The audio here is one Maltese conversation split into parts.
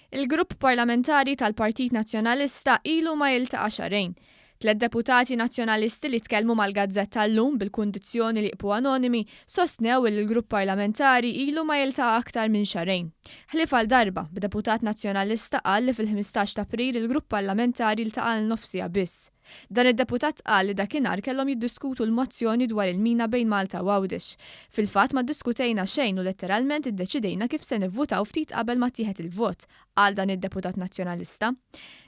Il-Grupp Parlamentari tal-Partit Nazzjonalista ilu ma jiltaqa' xahrejn. 3 deputati nazzjonalisti li tkellmu mal-gazzetta Illum bil-kundizzjoni li jibqgħu anonimi sostnew li l-Grupp Parlamentari ilu ma jiltaqa' aktar minn xahrejn. Ħlief għal darba b'deputat nazzjonalista qal li fil-15 ta' April il-Grupp Parlamentari ltaqa' l-nofsija biss. Dan id-deputat qal li dakinhar kellhom jiddiskutu l-mozzjoni dwar il-mina bejn Malta u Għawdex. Fil-fatt ma ddiskutejna xejn u letteralment iddeċidejna kif se nivvutaw ftit qabel ma tieħed il-vot, qal dan id-deputat nazzjonalista.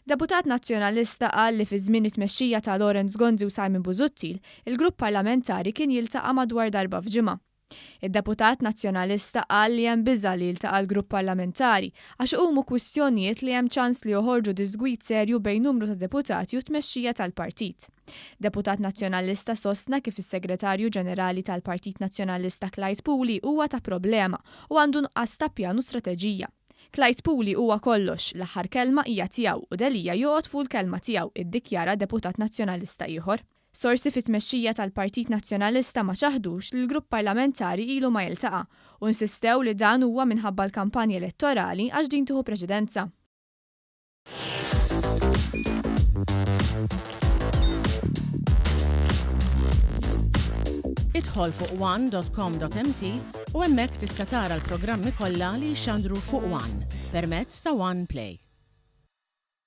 Deputat nazzjonalista qal li fi żmien it-tmexxija ta' Lawrence Gonzi u Simon Busuttil, il-Grupp Parlamentari kien jiltaqa' madwar darba f'ġimgħa. Id-deputat nazzjonalista qal li hemm biża' li jiltaqa' l-Grupp Parlamentari għax huma kwistjonijiet li hemm ċans li joħorġu disgwit serju bejn numru ta' deputati u tmexxija tal-Partit. Deputat nazzjonalista sostna kif is-Segretarju Ġenerali tal-Partit Nazzjonalista Clyde Puli huwa ta' problema u għandu nuqqas ta' pjanu strateġija. Clyde Puli huwa kollox, l-aħħar kelma hija tiegħu u dalija joqgħod fuq il-kelma tiegħu, iddikjara deputat nazzjonalista ieħor. Sorsi fit-tmexxija tal-Partit Nazzjonalista ma ċaħdux li l-Grupp Parlamentari ilu ma jiltaqa' u nsistew li dan huwa minħabba l-kampanja elettorali għax din tieħu preċedenza. Idħol fuq one.com.mt u hemmhekk tista' tara l-programmi kollha li jxandru fuq One permezz ta' One Play.